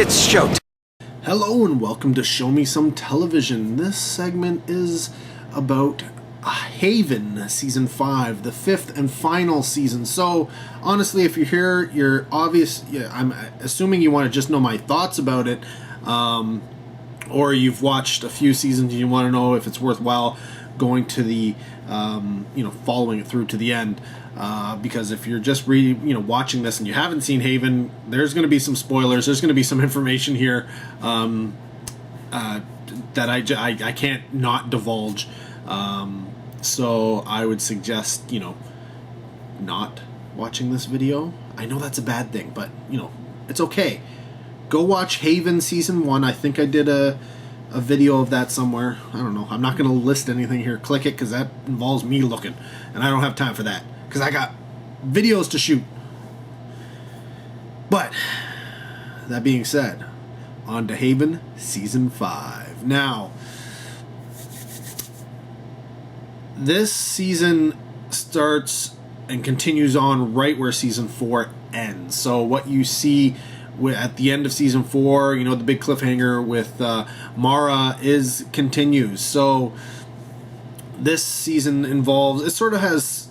It's showtime. Hello and welcome to Show Me Some Television. This segment is about Haven Season 5, the 5th and final season. So, honestly, if you're here, you're obvious. I'm assuming you want to just know my thoughts about it, or you've watched a few seasons and you want to know if it's worthwhile going to the, following it through to the end. Because if you're just watching this and you haven't seen Haven, there's going to be some spoilers. There's going to be some information here that I can't not divulge. So I would suggest, not watching this video. I know that's a bad thing, but, it's okay. Go watch Haven Season 1. I think I did a video of that somewhere. I don't know. I'm not going to list anything here. Click it, because that involves me looking, and I don't have time for that, because I got videos to shoot. But, that being said, on to Haven Season 5. Now, this season starts and continues on right where Season 4 ends. So what you see at the end of Season 4, the big cliffhanger with Mara continues. So this season involves, it sort of has,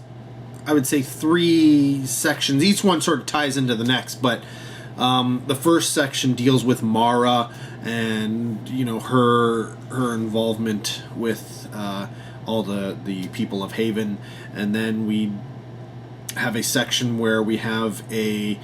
I would say, 3 sections. Each one sort of ties into the next, but the first section deals with Mara and her involvement with all the people of Haven, and then we have a section where we have a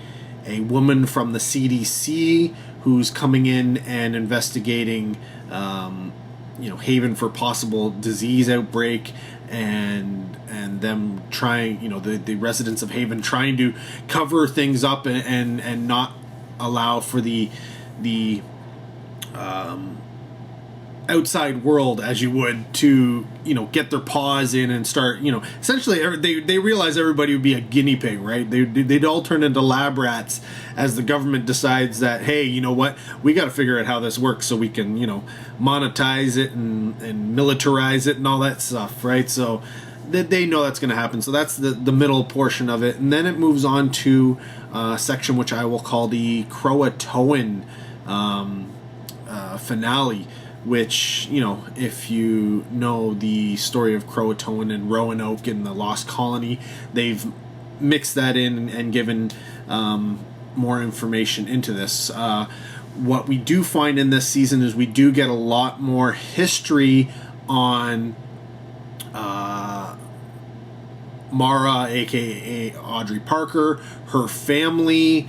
woman from the CDC who's coming in and investigating Haven for possible disease outbreak, and them trying, the residents of Haven trying to cover things up and not allow for the outside world, as you would, to get their paws in and start, essentially they realize everybody would be a guinea pig, right? They'd all turn into lab rats as the government decides that, hey, you know what, we got to figure out how this works so we can monetize it and militarize it and all that stuff, right? So they know that's going to happen. So that's the middle portion of it, and then it moves on to a section which I will call the Croatoan finale, which, if you know the story of Croatoan and Roanoke and the Lost Colony, they've mixed that in and given more information into this. What we do find in this season is we do get a lot more history on Mara, aka Audrey Parker, her family,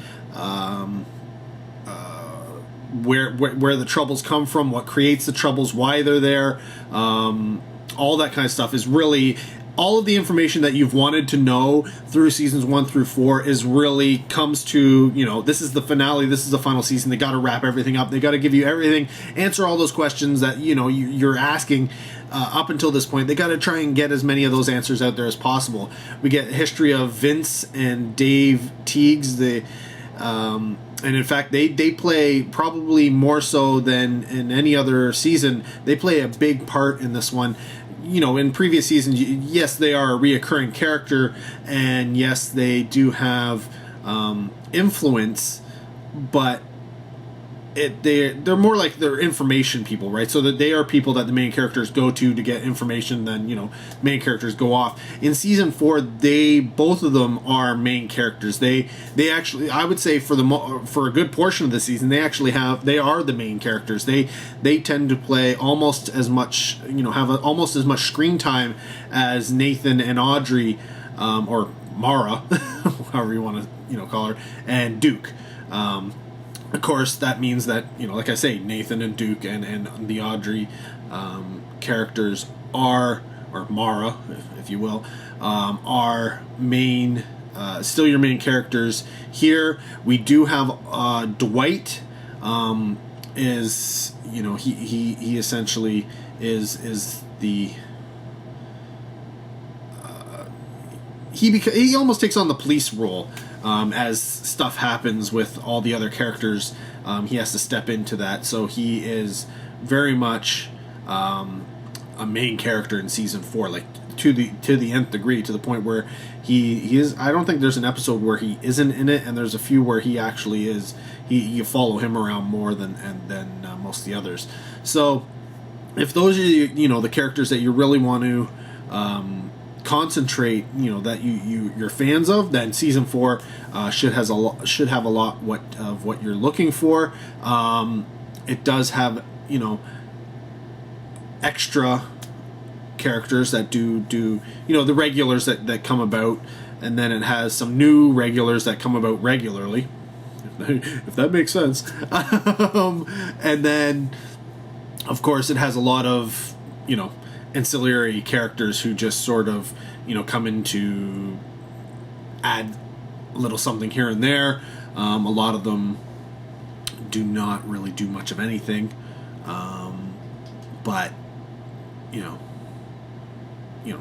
where the troubles come from, what creates the troubles, why they're there, all that kind of stuff is really all of the information that you've wanted to know through seasons 1 through 4 is really comes to, this is the finale, this is the final season. They got to wrap everything up. They got to give you everything, answer all those questions that, you're asking up until this point. They got to try and get as many of those answers out there as possible. We get history of Vince and Dave Teagues, and in fact, they play probably more so than in any other season. They play a big part in this one. In previous seasons, yes, they are a reoccurring character, and yes, they do have influence, but they're more like they're information people, right? So that they are people that the main characters go to get information. Then main characters go off. In season 4, both of them are main characters. They actually, I would say, for a good portion of the season, they are the main characters. They tend to play almost as much, have almost as much screen time as Nathan and Audrey, or Mara, however you want to call her, and Duke. Of course, that means that, like I say, Nathan and Duke and the Audrey characters are, or Mara, if you will, are still your main characters. Here, we do have Dwight, is, he essentially is the... He almost takes on the police role. As stuff happens with all the other characters, he has to step into that. So he is very much a main character in season 4, like to the nth degree, to the point where he is. I don't think there's an episode where he isn't in it, and there's a few where he actually is. You follow him around more than most of the others. So if those are the characters that you really want to concentrate, that you're fans of, then season 4 should have a lot of what you're looking for. It does have extra characters that do the regulars that come about, and then it has some new regulars that come about regularly, if that makes sense. And then of course it has a lot of ancillary characters who just sort of come in to add a little something here and there. A lot of them do not really do much of anything, but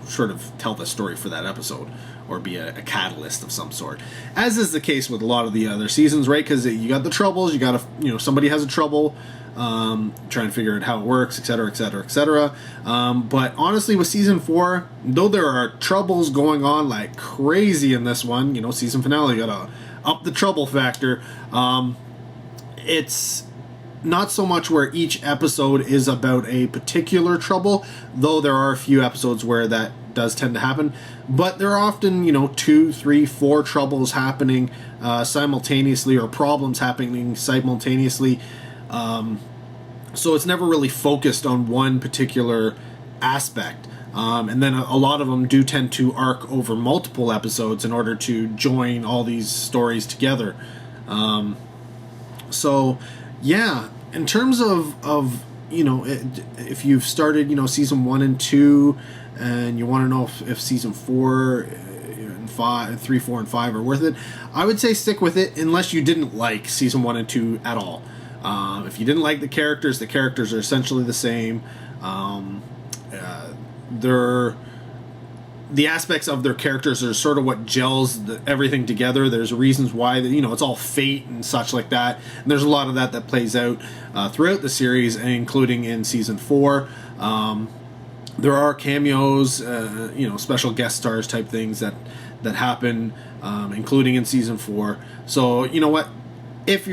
sort of tell the story for that episode, or be a catalyst of some sort, as is the case with a lot of the other seasons, right? Because you got the troubles, you got to somebody has a trouble, trying to figure out how it works, etc., etc., etc. But honestly, with season 4, though there are troubles going on like crazy in this one, season finale, you gotta up the trouble factor. It's not so much where each episode is about a particular trouble, though there are a few episodes where that does tend to happen, but there are often 2, 3, 4 troubles happening simultaneously, or problems happening simultaneously. So it's never really focused on one particular aspect. And then a lot of them do tend to arc over multiple episodes in order to join all these stories together. So yeah, in terms of if you've started season 1 and 2, and you want to know if season 4 and 5, 3, 4, and 5 are worth it, I would say stick with it, unless you didn't like season 1 and 2 at all. If you didn't like the characters are essentially the same. The aspects of their characters are sort of what gels everything together. There's reasons why it's all fate and such like that. And there's a lot of that plays out throughout the series, including in season 4. There are cameos, special guest stars type things that happen, including in season 4. So you know what, if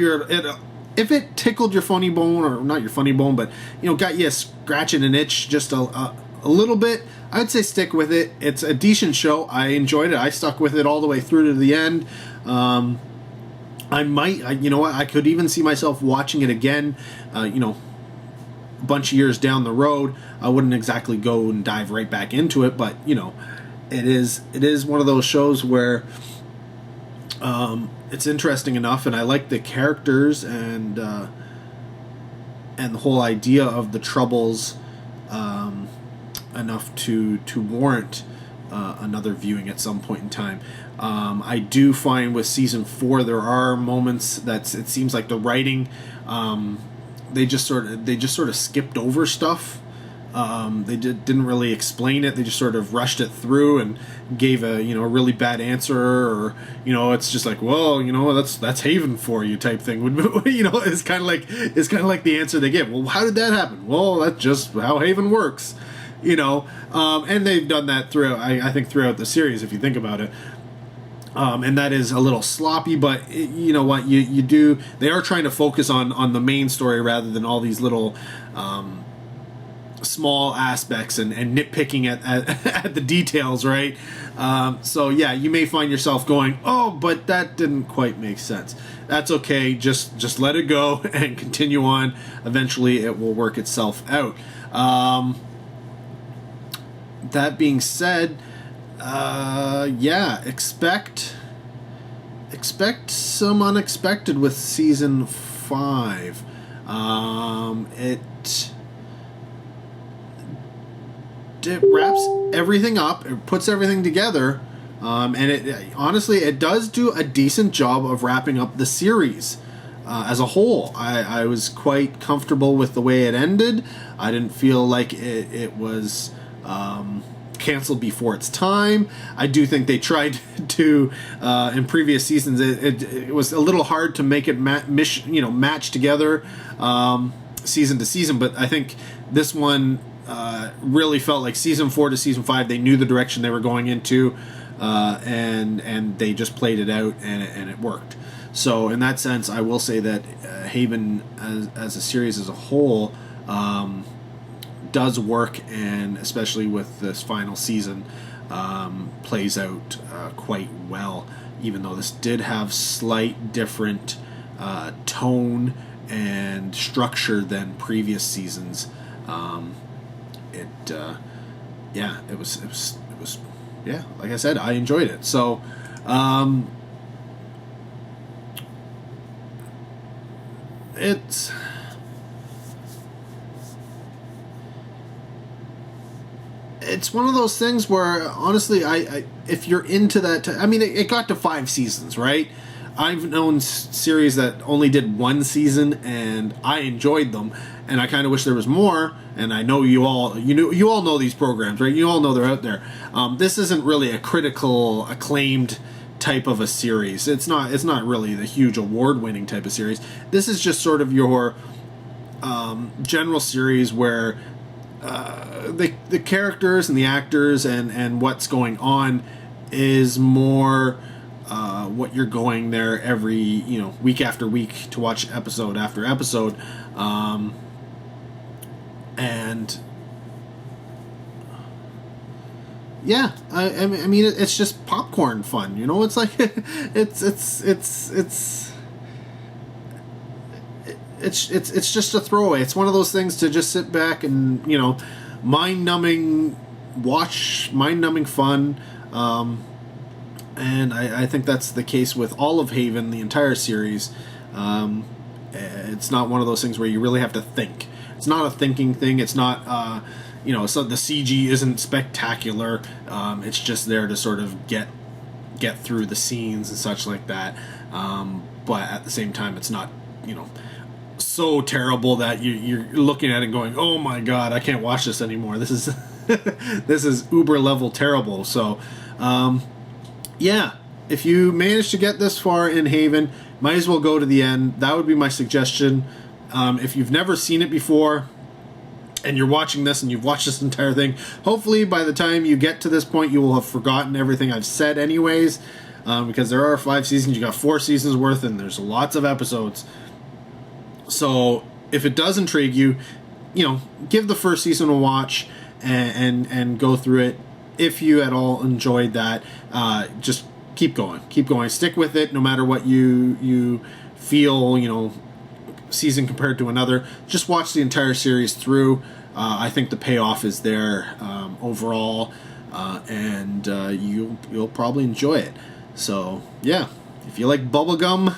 it tickled your funny bone, or not your funny bone, but got you scratching an itch just a little bit, I'd say stick with it. It's a decent show. I enjoyed it. I stuck with it all the way through to the end. I could even see myself watching it again, a bunch of years down the road. I wouldn't exactly go and dive right back into it, but it is one of those shows where it's interesting enough, and I like the characters and the whole idea of the troubles enough to warrant another viewing at some point in time. I do find with season 4 there are moments that it seems like the writing, they just sort of skipped over stuff. They didn't really explain it. They just sort of rushed it through and gave a really bad answer, or it's just like, well, that's Haven for you type thing. It's kind of like the answer they give. Well, how did that happen? Well, that's just how Haven works. And they've done that throughout. I think throughout the series, if you think about it. And that is a little sloppy, but you know what, you do. They are trying to focus on the main story rather than all these little small aspects and nitpicking at the details, right? So yeah, you may find yourself going, oh, but that didn't quite make sense. That's okay. Just let it go and continue on. Eventually, it will work itself out. That being said, yeah, expect some unexpected with season 5. It wraps everything up, it puts everything together, and it honestly, it does do a decent job of wrapping up the series as a whole. I was quite comfortable with the way it ended. I didn't feel like it was canceled before its time. I do think they tried to in previous seasons. It was a little hard to make it match together season to season, but I think this one really felt like season 4 to season 5, they knew the direction they were going into, and they just played it out, and it worked. So in that sense, I will say that Haven as a series as a whole does work, and especially with this final season, plays out quite well, even though this did have slight different tone and structure than previous seasons. It was yeah, like I said, I enjoyed it. So it's one of those things where, honestly, I if you're into that, I mean, it got to 5 seasons, right? I've known series that only did 1 season, and I enjoyed them, and I kind of wish there was more. And I know you all know these programs, right? You all know they're out there. This isn't really a critical acclaimed type of a series. It's not really the huge award-winning type of series. This is just sort of your general series where the characters and the actors and what's going on is more what you're going there every week after week to watch episode after episode, and yeah, I mean it's just popcorn fun, it's like it's just a throwaway. It's one of those things to just sit back and mind-numbing fun. And I think that's the case with all of Haven, the entire series. It's not one of those things where you really have to think. It's not a thinking thing. It's not, so the CG isn't spectacular. It's just there to sort of get through the scenes and such like that. But at the same time, it's not, so terrible that you're looking at it going, oh my god, I can't watch this anymore. This is this is uber level terrible. So yeah, if you manage to get this far in Haven, might as well go to the end. That would be my suggestion. If you've never seen it before and you're watching this and you've watched this entire thing, hopefully by the time you get to this point you will have forgotten everything I've said anyways, because there are 5 seasons. You got 4 seasons worth, and there's lots of episodes. So if it does intrigue you, give the first season a watch and go through it. If you at all enjoyed that, just keep going, stick with it, no matter what you feel, season compared to another. Just watch the entire series through. I think the payoff is there overall, and you'll probably enjoy it. So yeah, if you like bubblegum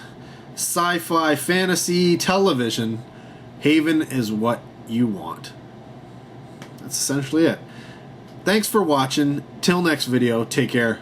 sci-fi fantasy television, Haven is what you want. That's essentially it. Thanks for watching. Till next video, take care.